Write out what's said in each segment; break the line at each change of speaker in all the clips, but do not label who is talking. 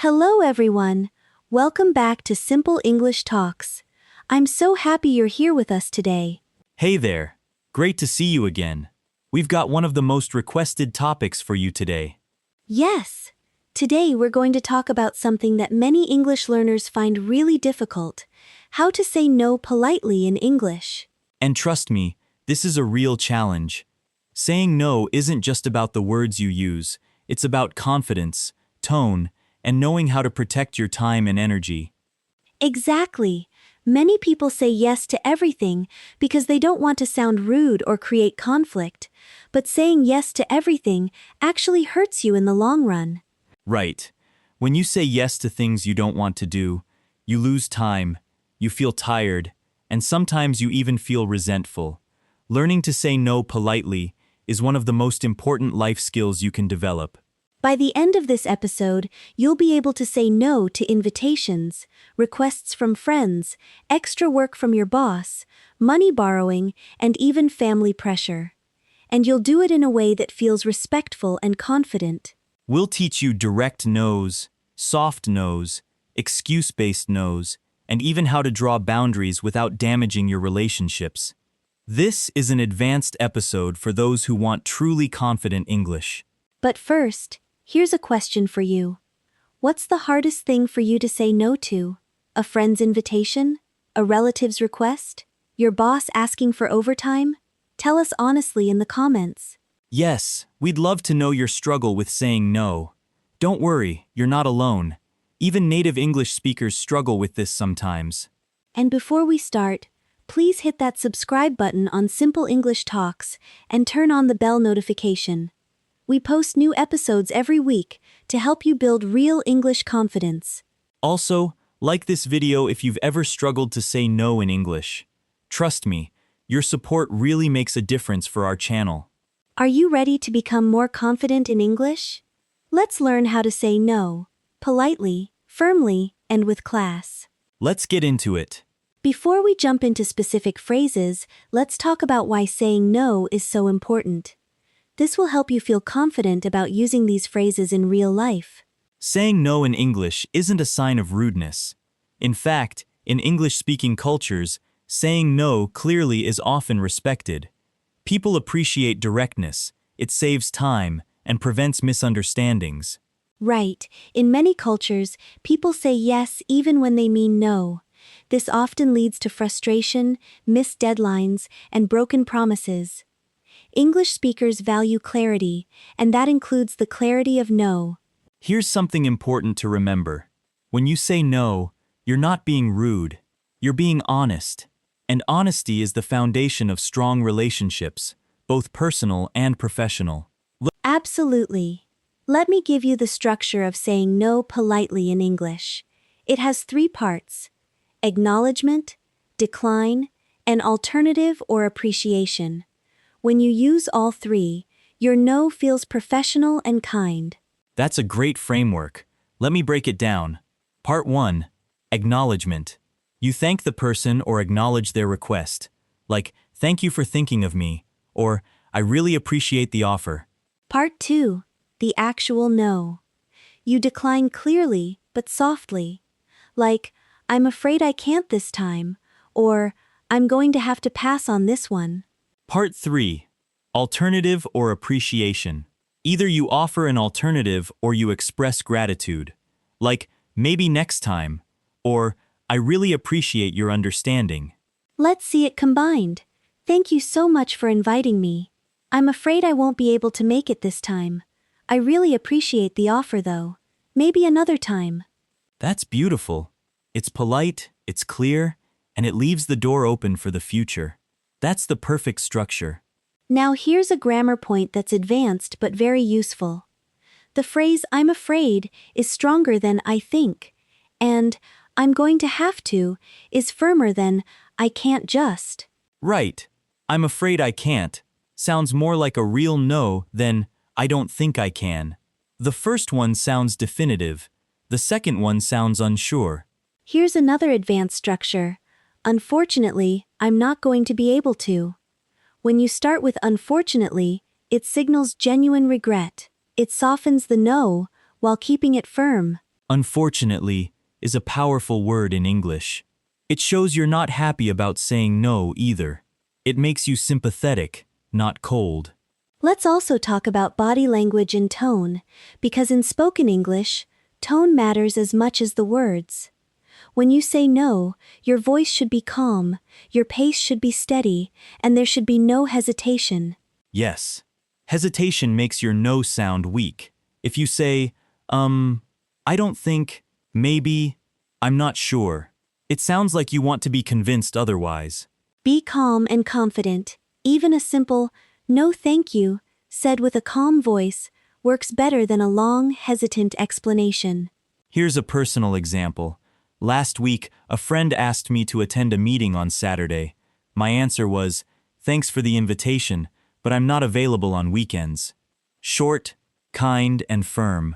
Hello everyone. Welcome back to Simple English Talks. I'm so happy you're here with us today.
Hey there. Great to see you again. We've got one of the most requested topics for you today.
Yes. Today we're going to talk about something that many English learners find really difficult: how to say no politely in English.
And trust me, this is a real challenge. Saying no isn't just about the words you use, it's about confidence, tone, and knowing how to protect your time and energy.
Exactly. Many people say yes to everything because they don't want to sound rude or create conflict, but saying yes to everything actually hurts you in the long run.
Right. When you say yes to things you don't want to do, you lose time, you feel tired, and sometimes you even feel resentful. Learning to say no politely is one of the most important life skills you can develop.
By the end of this episode, you'll be able to say no to invitations, requests from friends, extra work from your boss, money borrowing, and even family pressure. And you'll do it in a way that feels respectful and confident.
We'll teach you direct no's, soft no's, excuse-based no's, and even how to draw boundaries without damaging your relationships. This is an advanced episode for those who want truly confident English.
But first, here's a question for you. What's the hardest thing for you to say no to? A friend's invitation? A relative's request? Your boss asking for overtime? Tell us honestly in the comments.
Yes, we'd love to know your struggle with saying no. Don't worry, you're not alone. Even native English speakers struggle with this sometimes.
And before we start, please hit that subscribe button on Simple English Talks and turn on the bell notification. We post new episodes every week to help you build real English confidence.
Also, like this video if you've ever struggled to say no in English. Trust me, your support really makes a difference for our channel.
Are you ready to become more confident in English? Let's learn how to say no, politely, firmly, and with class.
Let's get into it.
Before we jump into specific phrases, let's talk about why saying no is so important. This will help you feel confident about using these phrases in real life.
Saying no in English isn't a sign of rudeness. In fact, in English-speaking cultures, saying no clearly is often respected. People appreciate directness, it saves time, and prevents misunderstandings.
Right. In many cultures, people say yes even when they mean no. This often leads to frustration, missed deadlines, and broken promises. English speakers value clarity, and that includes the clarity of no.
Here's something important to remember. When you say no, you're not being rude. You're being honest. And honesty is the foundation of strong relationships, both personal and professional.
Absolutely. Let me give you the structure of saying no politely in English. It has 3 parts: acknowledgement, decline, and alternative or appreciation. When you use all 3, your no feels professional and kind.
That's a great framework. Let me break it down. Part 1. Acknowledgement. You thank the person or acknowledge their request, like, "Thank you for thinking of me," or "I really appreciate the offer."
Part 2. The actual no. You decline clearly but softly, like, "I'm afraid I can't this time," or "I'm going to have to pass on this one."
Part 3. Alternative or appreciation. Either you offer an alternative or you express gratitude, like, "Maybe next time," or "I really appreciate your understanding."
Let's see it combined. "Thank you so much for inviting me. I'm afraid I won't be able to make it this time. I really appreciate the offer though. Maybe another time."
That's beautiful. It's polite, it's clear, and it leaves the door open for the future. That's the perfect structure.
Now here's a grammar point that's advanced but very useful. The phrase "I'm afraid" is stronger than "I think," and "I'm going to have to" is firmer than "I can't just."
Right. "I'm afraid I can't" sounds more like a real no than "I don't think I can." The first one sounds definitive. The second one sounds unsure.
Here's another advanced structure. "Unfortunately, I'm not going to be able to." When you start with "unfortunately," it signals genuine regret. It softens the no while keeping it firm.
Unfortunately is a powerful word in English. It shows you're not happy about saying no either. It makes you sympathetic, not cold.
Let's also talk about body language and tone, because in spoken English, tone matters as much as the words. When you say no, your voice should be calm, your pace should be steady, and there should be no hesitation.
Yes. Hesitation makes your no sound weak. If you say, I don't think, maybe, I'm not sure, it sounds like you want to be convinced otherwise.
Be calm and confident. Even a simple, "No thank you," said with a calm voice, works better than a long, hesitant explanation.
Here's a personal example. Last week, a friend asked me to attend a meeting on Saturday. My answer was, "Thanks for the invitation, but I'm not available on weekends." Short, kind, and firm.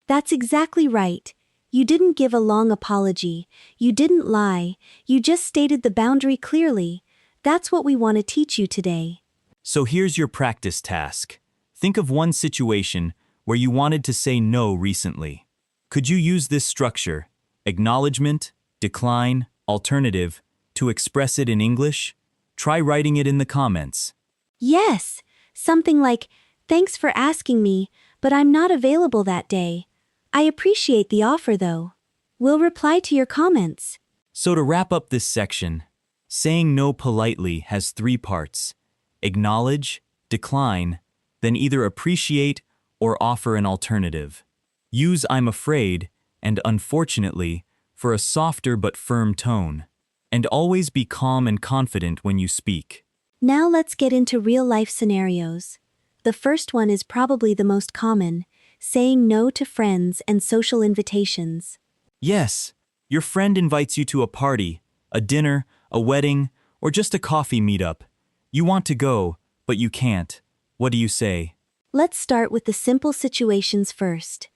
That's exactly right. You didn't give a long apology. You didn't lie. You just stated the boundary clearly. That's what we want to teach you today.
So here's your practice task. Think of one situation where you wanted to say no recently. Could you use this structure, acknowledgement, decline, alternative, to express it in English? Try writing it in the comments.
Yes, something like, "Thanks for asking me, but I'm not available that day. I appreciate the offer though. We'll reply to your comments."
So to wrap up this section, saying no politely has 3 parts: acknowledge, decline, then either appreciate or offer an alternative. Use "I'm afraid" and "unfortunately" for a softer but firm tone. And always be calm and confident when you speak.
Now let's get into real-life scenarios. The first one is probably the most common, saying no to friends and social invitations.
Yes, your friend invites you to a party, a dinner, a wedding, or just a coffee meetup. You want to go, but you can't. What do you say?
Let's start with the simple situations first.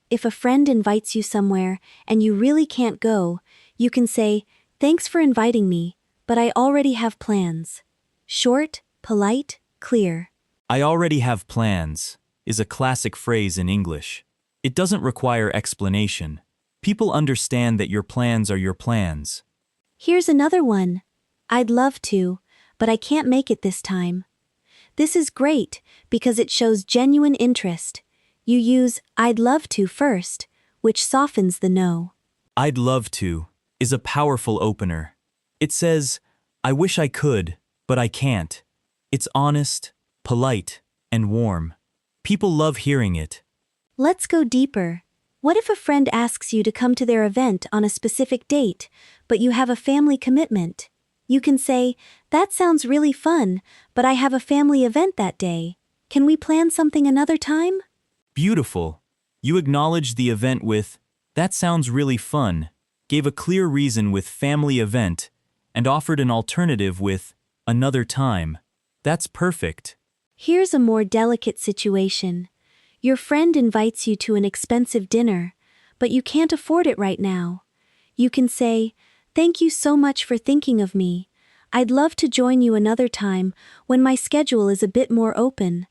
If a friend invites you somewhere and you really can't go, you can say, "Thanks for inviting me, but I already have plans." Short, polite, clear.
"I already have plans" is a classic phrase in English. It doesn't require explanation. People understand that your plans are your plans.
Here's another one. "I'd love to, but I can't make it this time." This is great because it shows genuine interest. You use "I'd love to" first, which softens the no.
"I'd love to" is a powerful opener. It says, "I wish I could, but I can't." It's honest, polite, and warm. People love hearing it.
Let's go deeper. What if a friend asks you to come to their event on a specific date, but you have a family commitment? You can say, "That sounds really fun, but I have a family event that day. Can we plan something another time?"
Beautiful. You acknowledged the event with, "That sounds really fun," gave a clear reason with "family event," and offered an alternative with "another time." That's perfect.
Here's a more delicate situation. Your friend invites you to an expensive dinner, but you can't afford it right now. You can say, "Thank you so much for thinking of me. I'd love to join you another time when my schedule is a bit more open.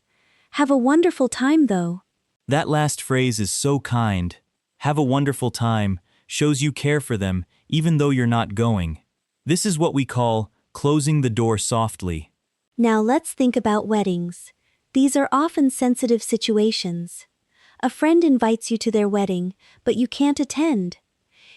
Have a wonderful time though."
That last phrase is so kind. "Have a wonderful time" shows you care for them even though you're not going. This is what we call closing the door softly.
Now let's think about weddings. These are often sensitive situations. A friend invites you to their wedding, but you can't attend.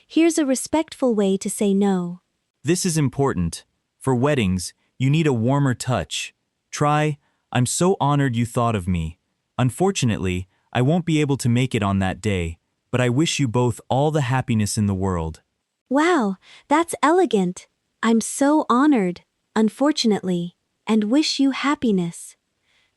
Here's a respectful way to say no.
This is important. For weddings, you need a warmer touch. Try, "I'm so honored you thought of me. Unfortunately, I won't be able to make it on that day, but I wish you both all the happiness in the world."
Wow, that's elegant. "I'm so honored, unfortunately, and wish you happiness."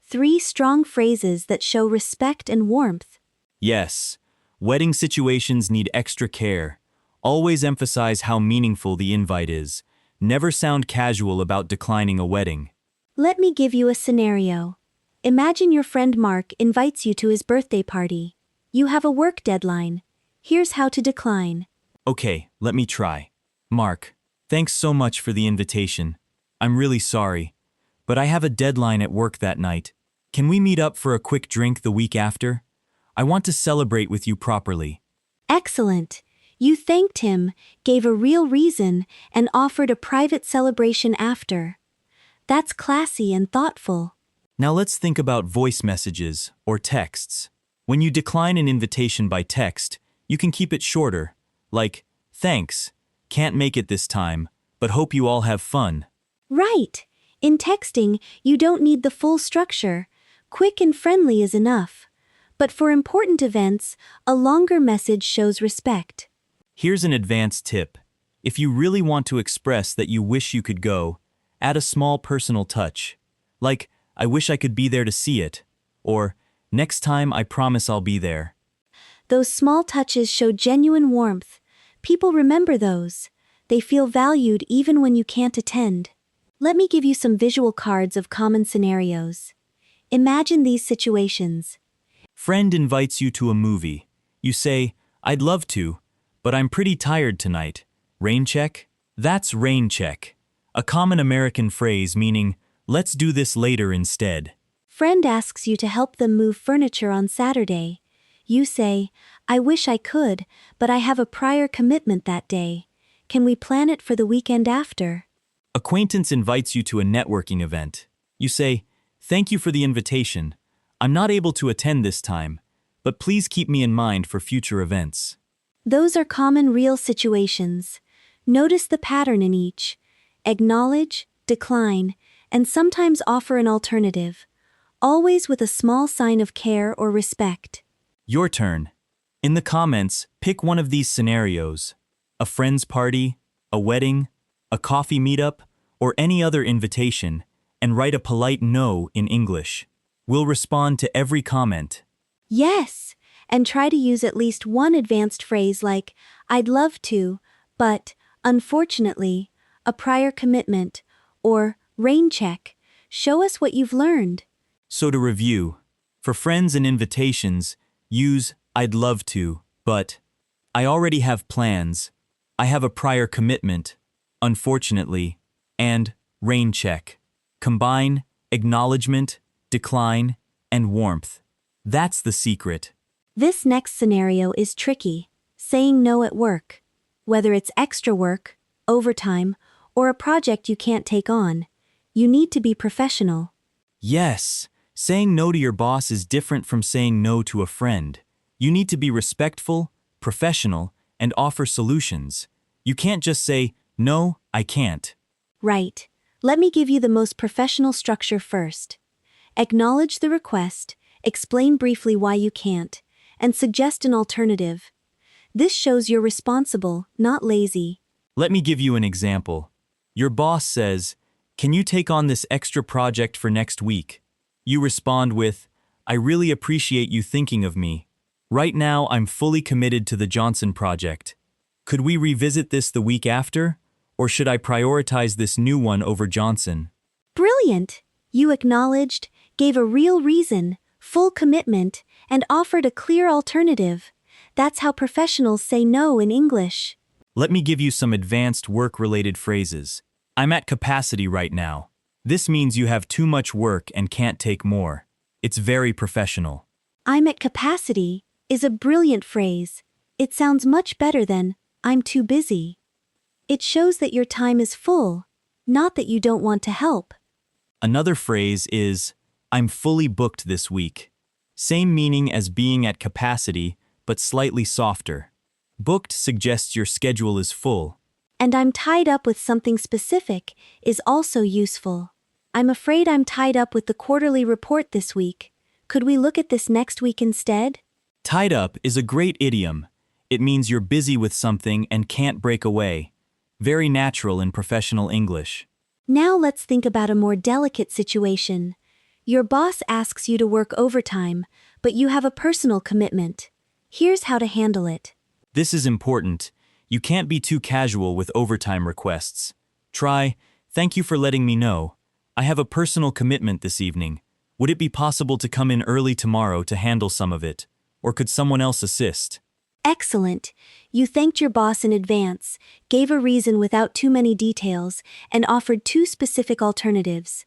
3 strong phrases that show respect and warmth.
Yes, wedding situations need extra care. Always emphasize how meaningful the invite is. Never sound casual about declining a wedding.
Let me give you a scenario. Imagine your friend Mark invites you to his birthday party. You have a work deadline. Here's how to decline.
Okay, let me try. "Mark, thanks so much for the invitation. I'm really sorry, but I have a deadline at work that night. Can we meet up for a quick drink the week after? I want to celebrate with you properly."
Excellent. You thanked him, gave a real reason, and offered a private celebration after. That's classy and thoughtful.
Now let's think about voice messages or texts. When you decline an invitation by text, you can keep it shorter, like, "Thanks, can't make it this time, but hope you all have fun."
Right. In texting, you don't need the full structure. Quick and friendly is enough. But for important events, a longer message shows respect.
Here's an advanced tip. If you really want to express that you wish you could go, add a small personal touch. Like, "I wish I could be there to see it," or "Next time I promise I'll be there."
Those small touches show genuine warmth. People remember those. They feel valued even when you can't attend. Let me give you some visual cards of common scenarios. Imagine these situations.
Friend invites you to a movie. You say, "I'd love to, but I'm pretty tired tonight. Rain check?" That's rain check, a common American phrase meaning, "Let's do this later instead."
Friend asks you to help them move furniture on Saturday. You say, "I wish I could, but I have a prior commitment that day. Can we plan it for the weekend after?"
Acquaintance invites you to a networking event. You say, "Thank you for the invitation. I'm not able to attend this time, but please keep me in mind for future events."
Those are common real situations. Notice the pattern in each. Acknowledge, decline, and sometimes offer an alternative, always with a small sign of care or respect.
Your turn. In the comments, pick one of these scenarios: a friend's party, a wedding, a coffee meetup, or any other invitation, and write a polite no in English. We'll respond to every comment.
Yes, and try to use at least one advanced phrase like, "I'd love to, but, unfortunately," a prior commitment, or rain check. Show us what you've learned.
So to review, for friends and invitations, use "I'd love to, but," "I already have plans," "I have a prior commitment," "unfortunately," and rain check. Combine acknowledgement, decline, and warmth. That's the secret.
This next scenario is tricky. Saying no at work. Whether it's extra work, overtime, or a project you can't take on, you need to be professional.
Yes, saying no to your boss is different from saying no to a friend. You need to be respectful, professional, and offer solutions. You can't just say, "No, I can't."
Right. Let me give you the most professional structure first. Acknowledge the request, explain briefly why you can't, and suggest an alternative. This shows you're responsible, not lazy.
Let me give you an example. Your boss says, "Can you take on this extra project for next week?" You respond with, "I really appreciate you thinking of me. Right now, I'm fully committed to the Johnson project. Could we revisit this the week after? Or should I prioritize this new one over Johnson?"
Brilliant! You acknowledged, gave a real reason, full commitment, and offered a clear alternative. That's how professionals say no in English.
Let me give you some advanced work-related phrases. "I'm at capacity right now." This means you have too much work and can't take more. It's very professional.
"I'm at capacity" is a brilliant phrase. It sounds much better than "I'm too busy." It shows that your time is full, not that you don't want to help.
Another phrase is, "I'm fully booked this week." Same meaning as being at capacity, but slightly softer. Booked suggests your schedule is full.
And "I'm tied up with something specific" is also useful. "I'm afraid I'm tied up with the quarterly report this week. Could we look at this next week instead?"
Tied up is a great idiom. It means you're busy with something and can't break away. Very natural in professional English.
Now let's think about a more delicate situation. Your boss asks you to work overtime, but you have a personal commitment. Here's how to handle it.
This is important. You can't be too casual with overtime requests. Try, "Thank you for letting me know. I have a personal commitment this evening. Would it be possible to come in early tomorrow to handle some of it? Or could someone else assist?"
Excellent. You thanked your boss in advance, gave a reason without too many details, and offered two specific alternatives.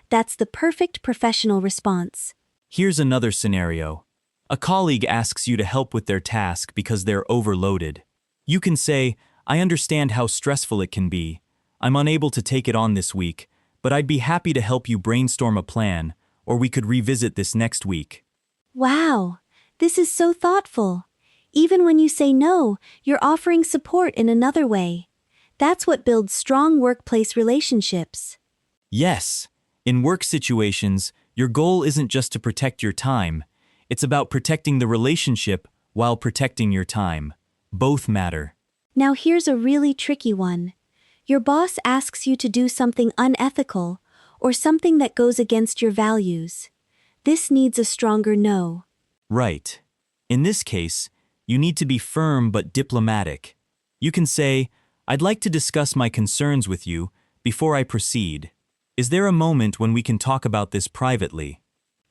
That's the perfect professional response.
Here's another scenario. A colleague asks you to help with their task because they're overloaded. You can say, I understand how stressful it can be. I'm unable to take it on this week, but I'd be happy to help you brainstorm a plan, or we could revisit this next week.
Wow, this is so thoughtful. Even when you say no, you're offering support in another way. That's what builds strong workplace relationships.
Yes, in work situations, your goal isn't just to protect your time. It's about protecting the relationship while protecting your time. Both matter.
Now here's a really tricky one. Your boss asks you to do something unethical or something that goes against your values. This needs a stronger no.
Right. In this case, you need to be firm but diplomatic. You can say, I'd like to discuss my concerns with you before I proceed. Is there a moment when we can talk about this privately?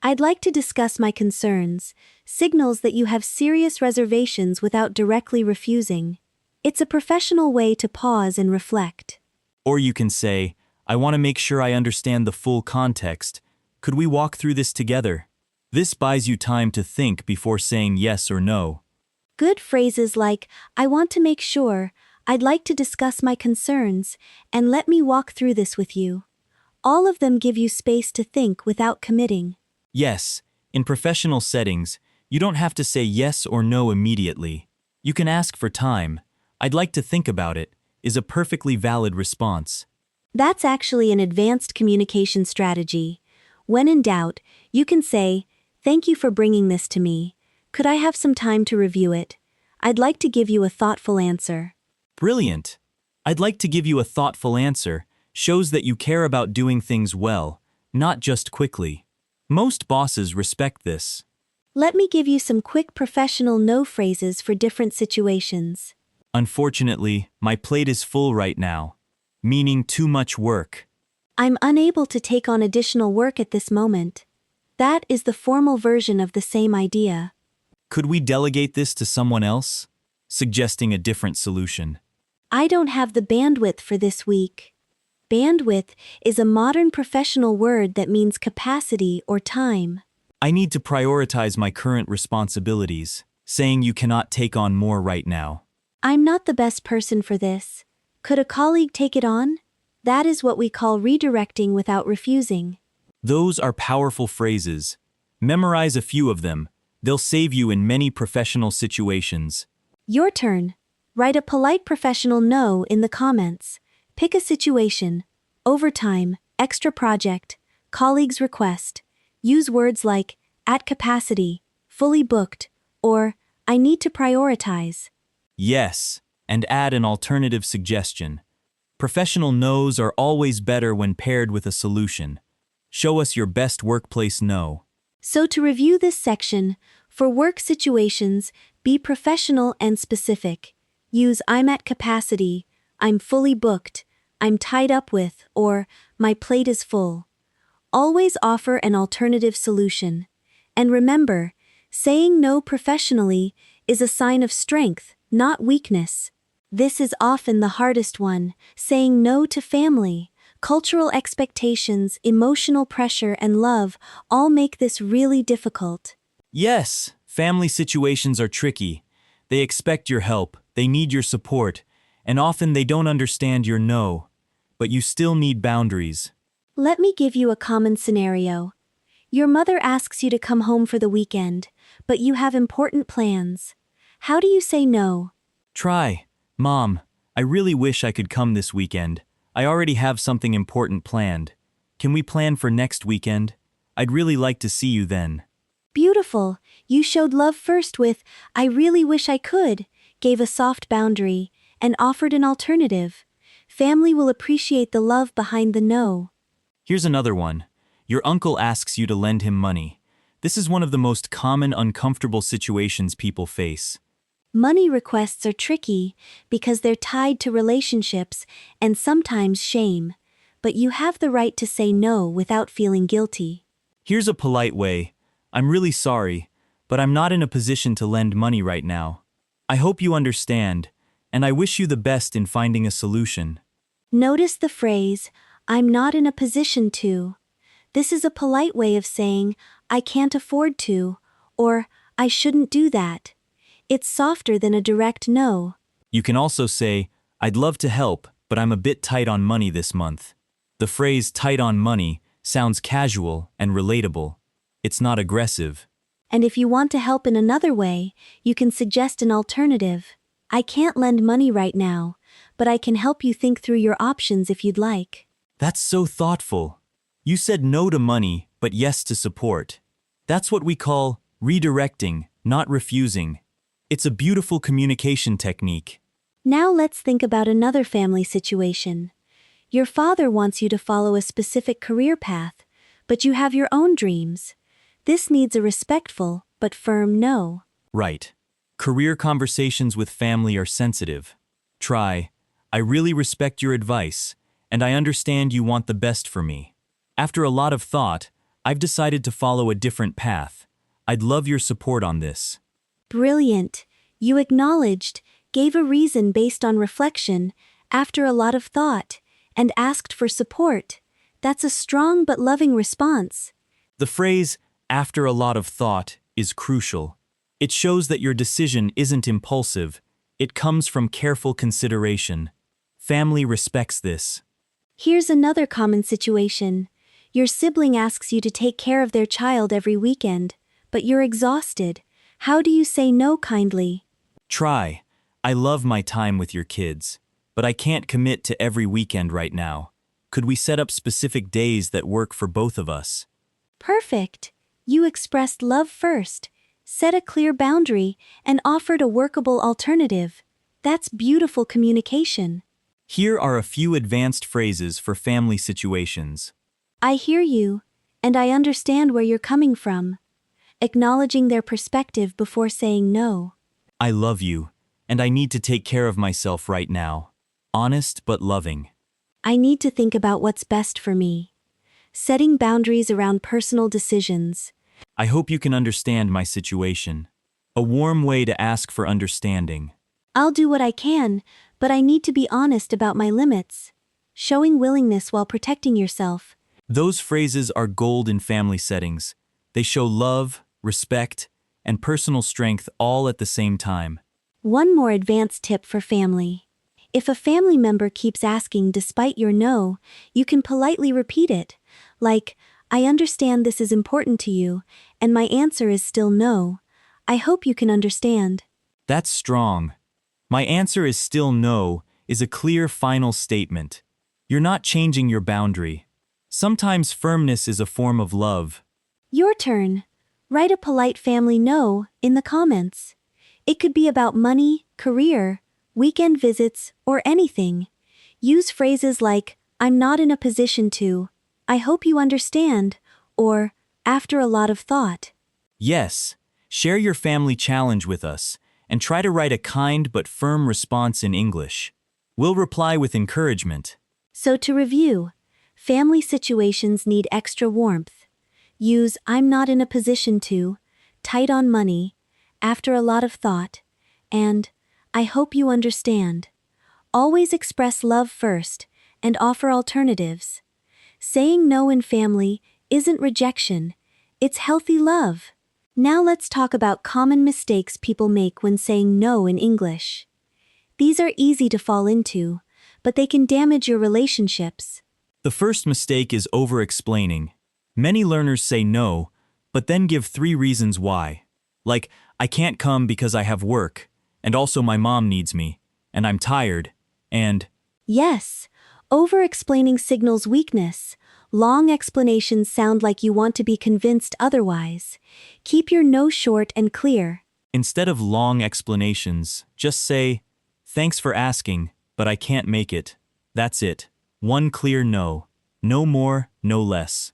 I'd like to discuss my concerns, signals that you have serious reservations without directly refusing. It's a professional way to pause and reflect.
Or you can say, I want to make sure I understand the full context. Could we walk through this together? This buys you time to think before saying yes or no.
Good phrases like, I want to make sure, I'd like to discuss my concerns, and let me walk through this with you. All of them give you space to think without committing.
Yes, in professional settings, you don't have to say yes or no immediately. You can ask for time. I'd like to think about it, is a perfectly valid response.
That's actually an advanced communication strategy. When in doubt, you can say, thank you for bringing this to me. Could I have some time to review it? I'd like to give you a thoughtful answer.
Brilliant. I'd like to give you a thoughtful answer shows that you care about doing things well, not just quickly. Most bosses respect this.
Let me give you some quick professional no phrases for different situations.
Unfortunately, my plate is full right now, meaning too much work.
I'm unable to take on additional work at this moment. That is the formal version of the same idea.
Could we delegate this to someone else? Suggesting a different solution.
I don't have the bandwidth for this week. Bandwidth is a modern professional word that means capacity or time.
I need to prioritize my current responsibilities, saying you cannot take on more right now.
I'm not the best person for this. Could a colleague take it on? That is what we call redirecting without refusing.
Those are powerful phrases. Memorize a few of them. They'll save you in many professional situations.
Your turn. Write a polite professional no in the comments. Pick a situation. Overtime, extra project, colleague's request. Use words like at capacity, fully booked, or I need to prioritize.
Yes, and add an alternative suggestion. Professional no's are always better when paired with a solution. Show us your best workplace no.
So to review this section, for work situations, be professional and specific. Use I'm at capacity, I'm fully booked, I'm tied up with, or my plate is full. Always offer an alternative solution. And remember, saying no professionally is a sign of strength, not weakness. This is often the hardest one, saying no to family. Cultural expectations, emotional pressure, and love all make this really difficult.
Yes, family situations are tricky. They expect your help, they need your support, and often they don't understand your no. But you still need boundaries.
Let me give you a common scenario. Your mother asks you to come home for the weekend, but you have important plans. How do you say no?
Try, Mom, I really wish I could come this weekend. I already have something important planned. Can we plan for next weekend? I'd really like to see you then.
Beautiful. You showed love first with, I really wish I could, gave a soft boundary, and offered an alternative. Family will appreciate the love behind the no.
Here's another one. Your uncle asks you to lend him money. This is one of the most common uncomfortable situations people face.
Money requests are tricky because they're tied to relationships and sometimes shame, but you have the right to say no without feeling guilty.
Here's a polite way. I'm really sorry, but I'm not in a position to lend money right now. I hope you understand, and I wish you the best in finding a solution.
Notice the phrase, I'm not in a position to. This is a polite way of saying, I can't afford to, or I shouldn't do that. It's softer than a direct no.
You can also say, I'd love to help, but I'm a bit tight on money this month. The phrase tight on money sounds casual and relatable. It's not aggressive.
And if you want to help in another way, you can suggest an alternative. I can't lend money right now, but I can help you think through your options if you'd like.
That's so thoughtful. You said no to money, but yes to support. That's what we call redirecting, not refusing. It's a beautiful communication technique.
Now let's think about another family situation. Your father wants you to follow a specific career path, but you have your own dreams. This needs a respectful but firm no.
Right. Career conversations with family are sensitive. Try, I really respect your advice, and I understand you want the best for me. After a lot of thought, I've decided to follow a different path. I'd love your support on this.
Brilliant. You acknowledged, gave a reason based on reflection, after a lot of thought, and asked for support. That's a strong but loving response.
The phrase, after a lot of thought, is crucial. It shows that your decision isn't impulsive. It comes from careful consideration. Family respects this.
Here's another common situation. Your sibling asks you to take care of their child every weekend, but you're exhausted. How do you say no kindly?
Try, I love my time with your kids, but I can't commit to every weekend right now. Could we set up specific days that work for both of us?
Perfect. You expressed love first, set a clear boundary, and offered a workable alternative. That's beautiful communication.
Here are a few advanced phrases for family situations.
I hear you, and I understand where you're coming from. Acknowledging their perspective before saying no.
I love you, and I need to take care of myself right now. Honest but loving.
I need to think about what's best for me. Setting boundaries around personal decisions.
I hope you can understand my situation. A warm way to ask for understanding.
I'll do what I can, but I need to be honest about my limits. Showing willingness while protecting yourself.
Those phrases are gold in family settings. They show love, respect, and personal strength all at the same time.
One more advanced tip for family. If a family member keeps asking despite your no, you can politely repeat it. Like, I understand this is important to you, and my answer is still no. I hope you can understand.
That's strong. My answer is still no is a clear final statement. You're not changing your boundary. Sometimes firmness is a form of love.
Your turn. Write a polite family no in the comments. It could be about money, career, weekend visits, or anything. Use phrases like, I'm not in a position to, I hope you understand, or, after a lot of thought.
Yes, share your family challenge with us, and try to write a kind but firm response in English. We'll reply with encouragement.
So to review, family situations need extra warmth. Use I'm not in a position to, tight on money, after a lot of thought, and I hope you understand. Always express love first and offer alternatives. Saying no in family isn't rejection, it's healthy love. Now let's talk about common mistakes people make when saying no in English. These are easy to fall into, but they can damage your relationships.
The first mistake is over-explaining. Many learners say no, but then give 3 reasons why. Like, I can't come because I have work, and also my mom needs me, and I'm tired, and...
Yes, over-explaining signals weakness. Long explanations sound like you want to be convinced otherwise. Keep your no short and clear.
Instead of long explanations, just say, thanks for asking, but I can't make it. That's it. One clear no. No more, no less.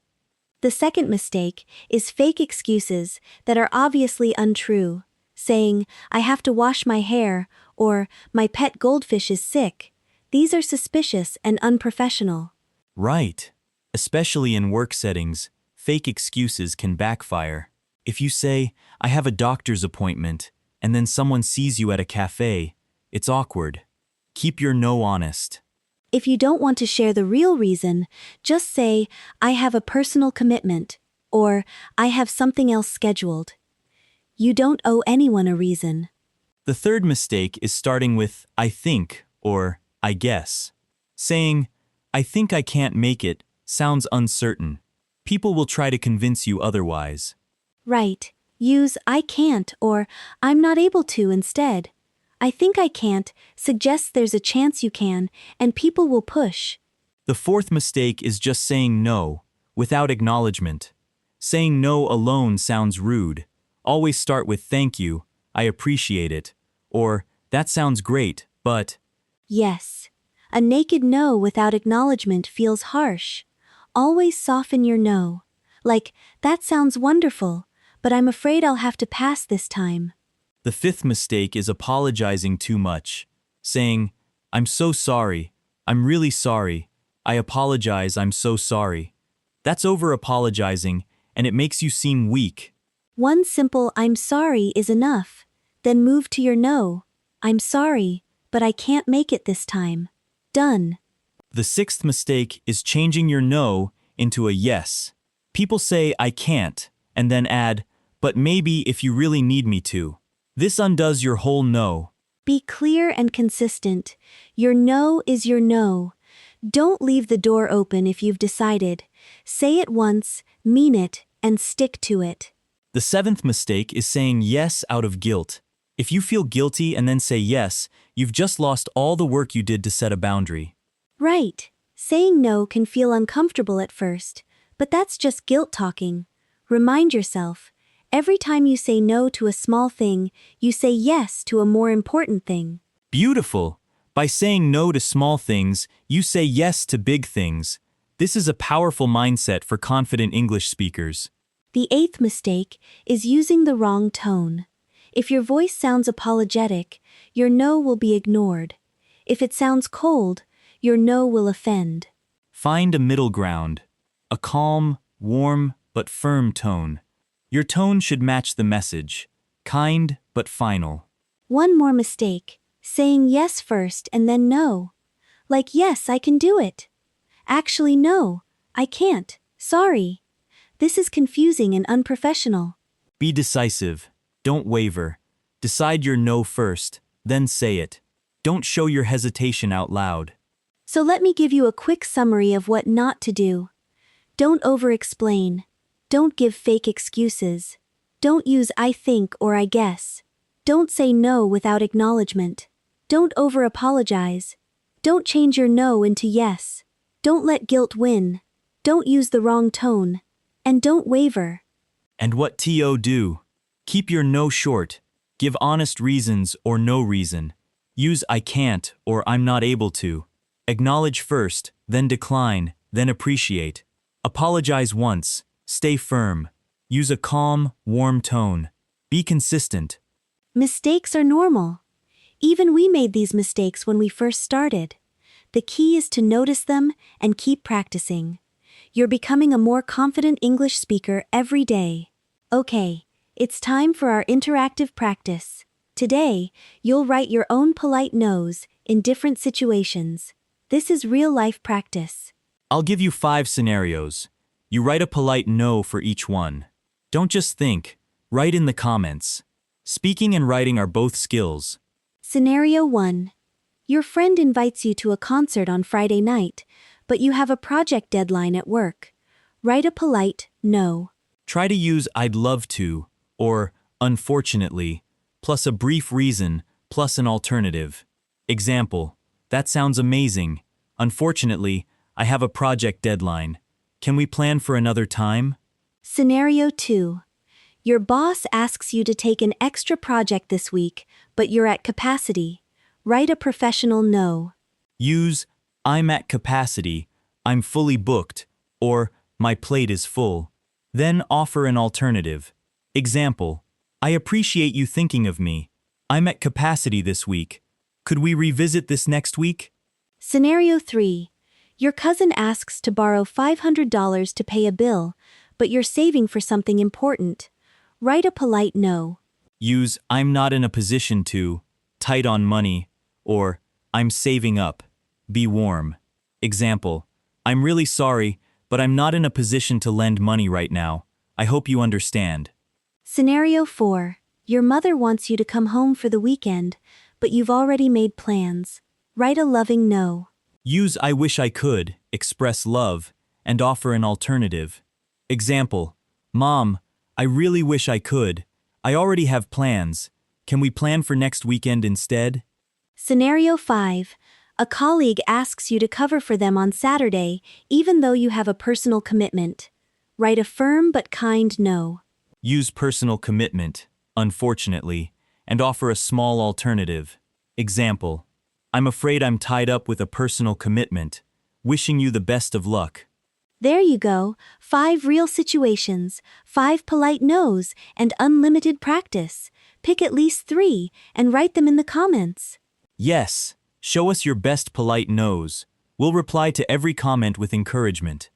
The second mistake is fake excuses that are obviously untrue. Saying, I have to wash my hair, or my pet goldfish is sick. These are suspicious and unprofessional.
Right. Especially in work settings, fake excuses can backfire. If you say, I have a doctor's appointment, and then someone sees you at a cafe, it's awkward. Keep your no honest.
If you don't want to share the real reason, just say, I have a personal commitment, or I have something else scheduled. You don't owe anyone a reason.
The third mistake is starting with I think or I guess. Saying, I think I can't make it sounds uncertain. People will try to convince you otherwise.
Right. Use I can't or I'm not able to instead. I think I can't suggests there's a chance you can, and people will push.
The fourth mistake is just saying no, without acknowledgement. Saying no alone sounds rude. Always start with thank you, I appreciate it, or that sounds great, but...
Yes. A naked no without acknowledgement feels harsh. Always soften your no. Like, that sounds wonderful, but I'm afraid I'll have to pass this time.
The fifth mistake is apologizing too much. Saying, I'm so sorry, I'm really sorry, I apologize, I'm so sorry. That's over-apologizing, and it makes you seem weak.
One simple I'm sorry is enough. Then move to your no. I'm sorry, but I can't make it this time. Done.
The sixth mistake is changing your no into a yes. People say I can't, and then add, but maybe if you really need me to. This undoes your whole no.
Be clear and consistent. Your no is your no. Don't leave the door open if you've decided. Say it once, mean it, and stick to it.
The seventh mistake is saying yes out of guilt. If you feel guilty and then say yes, you've just lost all the work you did to set a boundary.
Right. Saying no can feel uncomfortable at first, but that's just guilt talking. Remind yourself, every time you say no to a small thing, you say yes to a more important thing.
Beautiful! By saying no to small things, you say yes to big things. This is a powerful mindset for confident English speakers.
The eighth mistake is using the wrong tone. If your voice sounds apologetic, your no will be ignored. If it sounds cold, your no will offend.
Find a middle ground. A calm, warm, but firm tone. Your tone should match the message. Kind, but final.
One more mistake, saying yes first and then no. Like, yes, I can do it. Actually, no, I can't. Sorry. This is confusing and unprofessional.
Be decisive. Don't waver. Decide your no first, then say it. Don't show your hesitation out loud.
So let me give you a quick summary of what not to do. Don't over-explain. Don't give fake excuses. Don't use I think or I guess. Don't say no without acknowledgement. Don't over-apologize. Don't change your no into yes. Don't let guilt win. Don't use the wrong tone. And don't waver.
And what to do? Keep your no short. Give honest reasons or no reason. Use I can't or I'm not able to. Acknowledge first, then decline, then appreciate. Apologize once. Stay firm. Use a calm, warm tone. Be consistent.
Mistakes are normal. Even we made these mistakes when we first started. The key is to notice them and keep practicing. You're becoming a more confident English speaker every day. Okay, it's time for our interactive practice. Today, you'll write your own polite no's in different situations. This is real-life practice.
I'll give you 5 scenarios. You write a polite no for each one. Don't just think. Write in the comments. Speaking and writing are both skills.
Scenario 1. Your friend invites you to a concert on Friday night, but you have a project deadline at work. Write a polite no.
Try to use I'd love to, or unfortunately, plus a brief reason, plus an alternative. Example, that sounds amazing. Unfortunately, I have a project deadline. Can we plan for another time?
Scenario 2. Your boss asks you to take an extra project this week, but you're at capacity. Write a professional no.
Use I'm at capacity, I'm fully booked, or my plate is full. Then offer an alternative. Example, I appreciate you thinking of me. I'm at capacity this week. Could we revisit this next week?
Scenario 3. Your cousin asks to borrow $500 to pay a bill, but you're saving for something important. Write a polite no.
Use I'm not in a position to, tight on money, or I'm saving up. Be warm. Example, I'm really sorry, but I'm not in a position to lend money right now. I hope you understand.
Scenario 4. Your mother wants you to come home for the weekend, but you've already made plans. Write a loving no.
Use I wish I could, express love, and offer an alternative. Example, Mom, I really wish I could. I already have plans. Can we plan for next weekend instead?
Scenario 5. A colleague asks you to cover for them on Saturday, even though you have a personal commitment. Write a firm but kind no.
Use personal commitment, unfortunately, and offer a small alternative. Example, I'm afraid I'm tied up with a personal commitment. Wishing you the best of luck.
There you go, 5 real situations, 5 polite no's, and unlimited practice. Pick at least 3 and write them in the comments.
Yes, show us your best polite no's. We'll reply to every comment with encouragement.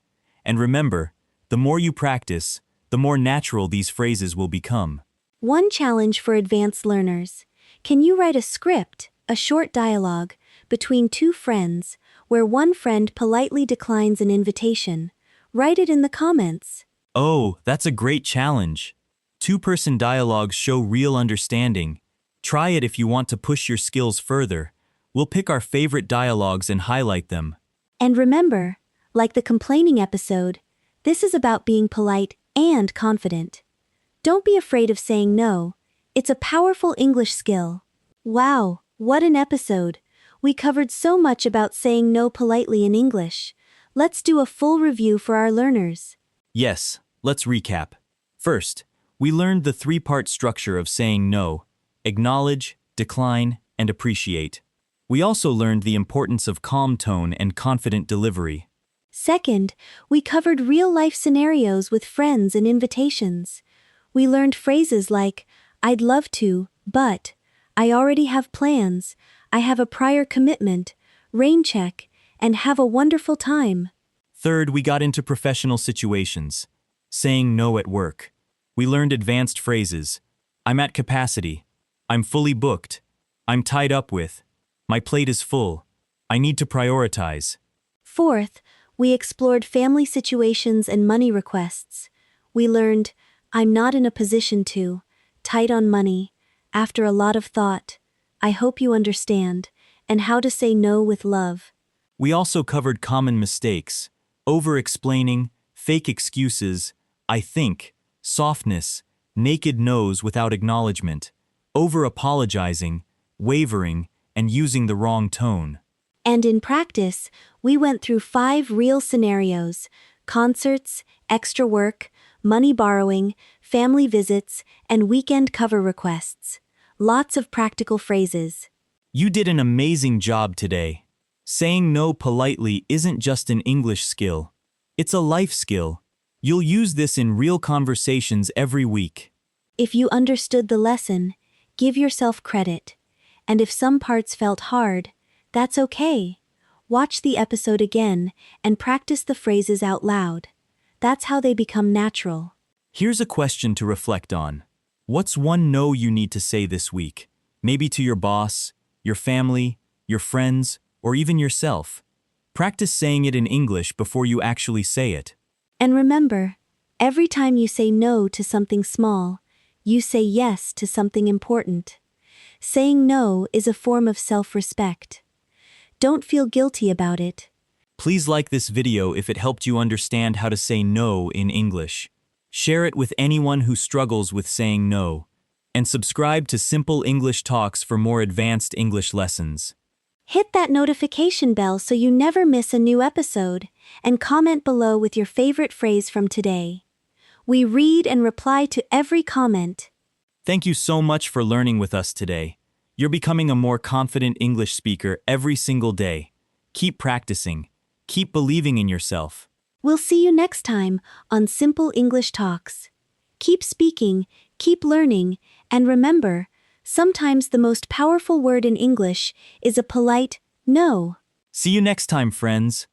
And remember, the more you practice, the more natural these phrases will become.
One challenge for advanced learners. Can you write a script, a short dialogue, between 2 friends, where one friend politely declines an invitation? Write it in the comments.
Oh, that's a great challenge. 2-person dialogues show real understanding. Try it if you want to push your skills further. We'll pick our favorite dialogues and highlight them.
And remember, like the complaining episode, this is about being polite and confident. Don't be afraid of saying no. It's a powerful English skill. Wow, what an episode! We covered so much about saying no politely in English. Let's do a full review for our learners.
Yes, let's recap. First, we learned the 3-part structure of saying no: acknowledge, decline, and appreciate. We also learned the importance of calm tone and confident delivery.
Second, we covered real-life scenarios with friends and invitations. We learned phrases like, I'd love to, but, I already have plans, I have a prior commitment, rain check, and have a wonderful time.
Third, we got into professional situations. Saying no at work. We learned advanced phrases. I'm at capacity. I'm fully booked. I'm tied up with. My plate is full. I need to prioritize.
Fourth, we explored family situations and money requests. We learned, I'm not in a position to, tight on money, after a lot of thought, I hope you understand, and how to say no with love.
We also covered common mistakes: over-explaining, fake excuses, I think, softness, naked no's without acknowledgement, over-apologizing, wavering, and using the wrong tone.
And in practice, we went through 5 real scenarios: concerts, extra work, money borrowing, family visits, and weekend cover requests. Lots of practical phrases.
You did an amazing job today. Saying no politely isn't just an English skill. It's a life skill. You'll use this in real conversations every week.
If you understood the lesson, give yourself credit. And if some parts felt hard, that's okay. Watch the episode again and practice the phrases out loud. That's how they become natural.
Here's a question to reflect on. What's one no you need to say this week? Maybe to your boss, your family, your friends, or even yourself. Practice saying it in English before you actually say it.
And remember, every time you say no to something small, you say yes to something important. Saying no is a form of self-respect. Don't feel guilty about it.
Please like this video if it helped you understand how to say no in English. Share it with anyone who struggles with saying no. And subscribe to Simple English Talks for more advanced English lessons.
Hit that notification bell so you never miss a new episode, and comment below with your favorite phrase from today. We read and reply to every comment.
Thank you so much for learning with us today. You're becoming a more confident English speaker every single day. Keep practicing. Keep believing in yourself.
We'll see you next time on Simple English Talks. Keep speaking, keep learning, and remember, sometimes the most powerful word in English is a polite no.
See you next time, friends.